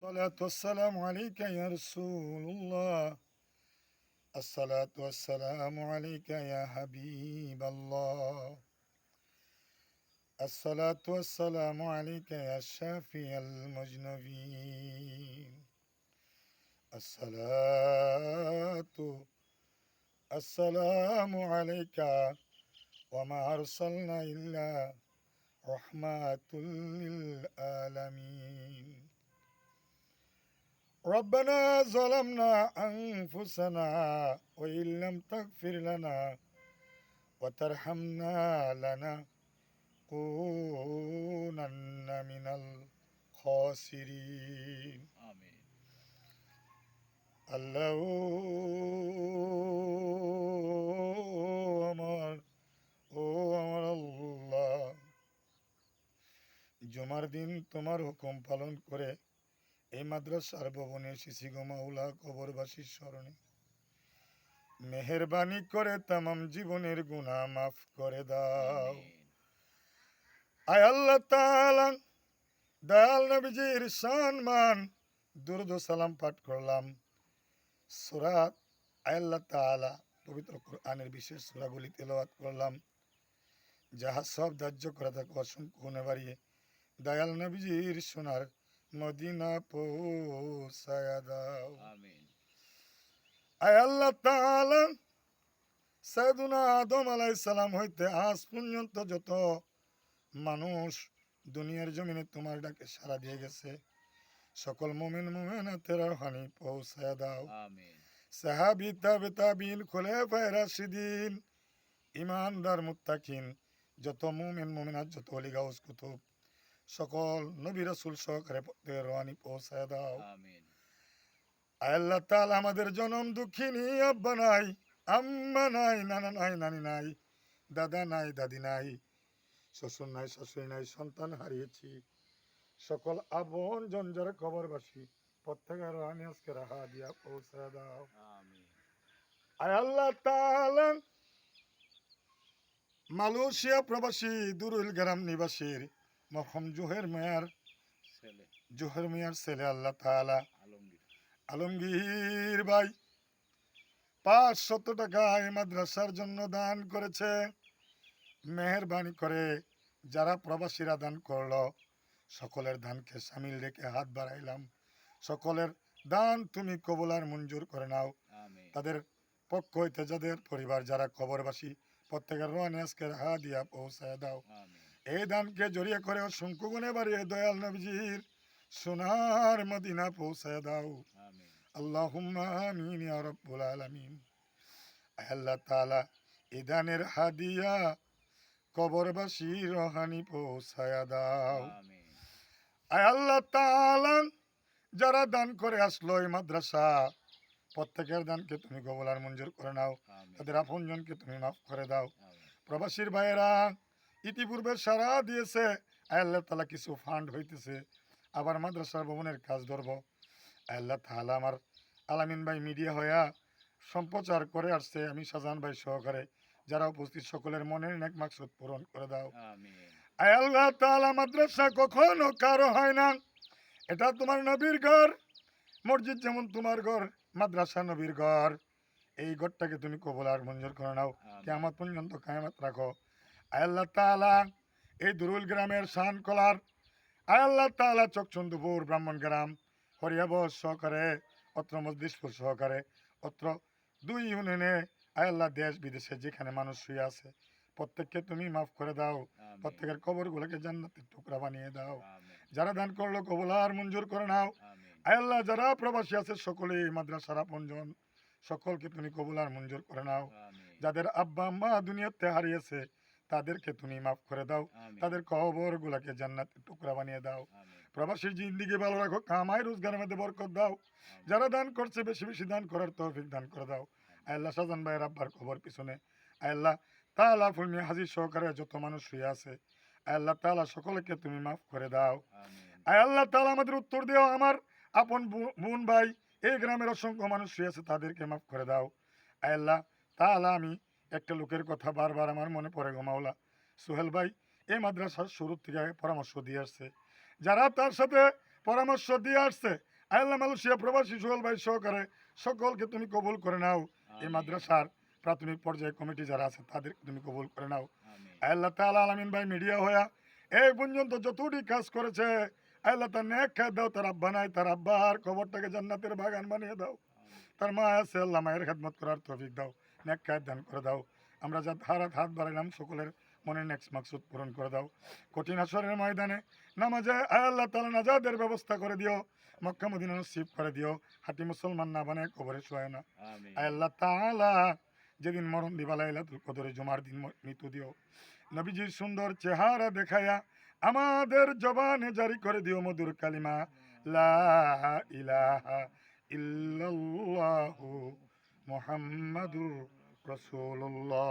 الصلاة والسلام عليك يا رسول الله. الصلاة والسلام عليك يا حبيب الله. الصلاة والسلام عليك يا شافي المجنبين. الصلاة السلام عليك وما أرسلنا إلا رحمة للعالمين. ربنا ظلمنا أنفسنا وإن لم تغفر لنا وترحمنا لنكونن من الخاسرين. آمين. আল্লাহ আমার ও আমার আল্লাহ, জুমার দিন তোমার হুকুম পালন করে এই মাদ্রাসার ভবনে এসেছি গো মাওলা, কবরবাসীর স্মরণে মেহেরবানি করে তামাম জীবনের গুনাহ মাফ করে দাও। আমিন। আয় আল্লাহ তাআলা, দয়াল নবীজির সম্মান দুরূদ ও সালাম পাঠ করলাম। সূরা আয় আল্লাহ তাআলা পবিত্র কোরআনের বিশেষ সূরাগুলি তেলাওয়াত করলাম। যাহা সব ধার্য করা থাকে অসংখ্য গুণে বাড়িয়ে দয়াল নবীজির সোনার মদিনা পৌঁছায়া দাও। আমিন। আয় আল্লাহ তাআলা, সাইয়েদুনা আদম আলাইহিস সালাম হইতে আজ পর্যন্ত যত মানুষ দুনিয়ার জমিনে তোমার ডাকে সাড়া দিয়ে গেছে, সকল মুমিন মুমিনাতের রুহানি পৌঁছায়া দাও। আমিন। সাহাবী তাবিঈন খুলাফায়ে রাশিদিন ঈমানদার মুত্তাকিন যত মুমিন মুমিনাত যত ওলি গাউস কুতুব সকল নবী রাসূল সহকারে প্রত্যেকের রুহানি পৌঁছায়া দাও। আমিন। আয় আল্লাহ তাআলা, আমাদের জনম দুঃখিনী আব্বা নাই, আম্মা নাই, নানা নাই, নানি নাই, দাদা নাই, দাদি নাই, শ্বশুর নাই, শাশুড়ি নাই, সন্তান হারিয়েছি। সকল আপন জন যারা কবরবাসী প্রত্যেকের রুহানি আজকে রাহা দিয়া পৌঁছায়া দাও। আমিন। আয় আল্লাহ তাআলা, মালয়েশিয়া প্রবাসী দুরুল গ্রাম নিবাসীর মরহুম ছেলে জোহের মিয়ার ছেলে আল্লাহ তাআলা আলমগীর। আলমগীর ভাই 500 টাকা এই মাদ্রাসার জন্য দান করেছে। মেহেরবানি করে যারা প্রবাসীরা দান করলো সকলের দানকে সামিল রেখে হাত বাড়াইলাম। সকলের দান তুমি কবুল আর মঞ্জুর করে নাও। আমিন। তাদের পক্ষ হইতে যাদের পরিবার যারা কবরবাসী প্রত্যেকের রুহানি আজকে রাহা দিয়া পৌঁছায় দাও। আমিন। এই দানকে জড়িয়ে করে অসংখ্য গুণে বাড়িয়ে দয়াল নবীজির সোনার মদিনা পৌঁছায় দাও। আমিন। আল্লাহুম্মা আমিন ইয়া রাব্বুল আলামিন। আল্লাহ তাআলা, এই দানের হাদিয়া কবরবাসী রুহানি পৌঁছায়া দাও। আমিন। আয় আল্লাহ তাআলা, যারা দান করে আসলো এই মাদ্রাসা প্রত্যেকের দানকে তুমি কবুল আর মঞ্জুর করে নাও। আমিন। তাদের আপনজনকে তুমি মাফ করে দাও। আমিন। প্রবাসীর ভাইয়েরা ইতিপূর্বে সারা দিয়েছে, আয় আল্লাহ তাআলা কিছু ফান্ড হইতেছে, আবার মাদ্রাসার ভবনের কাজ ধরবো। আয় আল্লাহ তাআলা, আমার আলামিন ভাই মিডিয়া হইয়া সম্প্রচার করে আসছে, আমি শাহজাহান ভাই সহকারে যারা উপস্থিত সকলের মনের নেক মাকসুদ পূরণ করে দাও। আমিন। আয় আল্লাহ তাআলা, মাদ্রাসা কখনো কারো হয় না, এটা তোমার নবীর ঘর। মসজিদ যেমন তোমার ঘর, মাদ্রাসা নবীর ঘর। এই ঘরটাকে তুমি কবুল আর মঞ্জুর করে নাও, আমিন। কিয়ামত পর্যন্ত কায়ামত রাখো। আয় আল্লাহ তাআলা, এই দুরুল গ্রামের শান কলার আয় আল্লাহ তাআলা চকচন্দপুর ব্রাহ্মণগ্রাম হরিয়াবস সহকারে অত্র মজলিশপুর সহকারে অত্র 2 ইউনিয়নে আয় আল্লাহ দেশ বিদেশে যেখানে মানুষ শুয়ে আছে প্রত্যেককে তুমি মাফ করে দাও। আমিন। প্রত্যেকের কবরগুলোকে জান্নাতের টুকরা বানিয়ে দাও। আমিন। যারা দান করলো কবুল আর মঞ্জুর করে নাও। আমিন। আয় আল্লাহ, যারা প্রবাসী আছে সকলেই মাদ্রাসার আপনজন সকলকে তুমি কবুল আর মঞ্জুর করে নাও। আমিন। যাদের আব্বা আম্মা দুনিয়াতে হারিয়েছে তাদেরকে তুমি মাফ করে দাও। আমিন। তাদের কবরগুলোকে জান্নাতের টুকরা বানিয়ে দাও। আমিন। প্রবাসীর জিন্দিগি ভালো রাখো, কামাই রোজগারের মধ্যে বরকত দাও। যারা দান করছে বেশি বেশি দান করার তৌফিক দান করে দাও। আয় আল্লাহ, শাহজাহান ভাইয়ের আব্বার খবর পিছনে আয় আল্লাহ তাআলা ফুলমি হাজির সহকারে যত মানুষ শুয়ে আছে আয় আল্লাহ তাআলা সকলকে তুমি মাফ করে দাও। আমিন। আয় আল্লাহ তাআলা, আমাদের উত্তর দিও। আমার আপন বোন ভাই এই গ্রামের অসংখ্য মানুষ শুয়ে আছে তাদেরকে মাফ করে দাও। আয় আল্লাহ তাআলা, আমি একটা লোকের কথা বারবার আমার মনে পড়ে গো মাওলা। সোহেল ভাই এই মাদ্রাসার শুরু থেকে পরামর্শ দিয়ে আসছে, যারা তার সাথে পরামর্শ দিয়ে আসছে আল্লাহ মালয়েশিয়া প্রবাসী সোহেল ভাই সহকারে সকলকে তুমি কবুল করে নাও। এই মাদ্রাসার প্রাথমিক পর্যায়ে কমিটি যারা আছে তাদের তুমি কবুল করে নাও। আমিন আল্লাহ তাআলা আলামিন ভাই মিডিয়া হইয়া এই পর্যন্ত যতটি কাজ করেছে আল্লাহ তার নেক খায় দাও, তার আব্বা নাই তার আব্বার কবরটাকে জান্নাতের বাগান বানিয়ে দাও। তার মা আছে আল্লাহ মায়ের খেদমত করার তৌফিক দাও, নেক খায় দান করে দাও। আমরা যা হাত বাড়াইলাম সকলের মনের নেক্সট মাকসুদ পূরণ করে দাও। কঠিন আসরের ময়দানে নামাজে আল্লাহ তাআলা নাজাদের ব্যবস্থা করে দিও, মক্কা মদিনা নসিব করে দিও, হাঁটি মুসলমান না বানায় কবরে শোয় না। আমিন আল্লাহ তাআলা যেদিন মরণ দিবা লাইলাতুল কদরে জুমার দিন মৃত্যু দিও, নবীজির সুন্দর চেহারা দেখায়া আমাদের জবানে জারি করে দিও মধুর কালিমা লা ইলাহা ইল্লাল্লাহু মুহাম্মাদুর রাসূলুল্লাহ।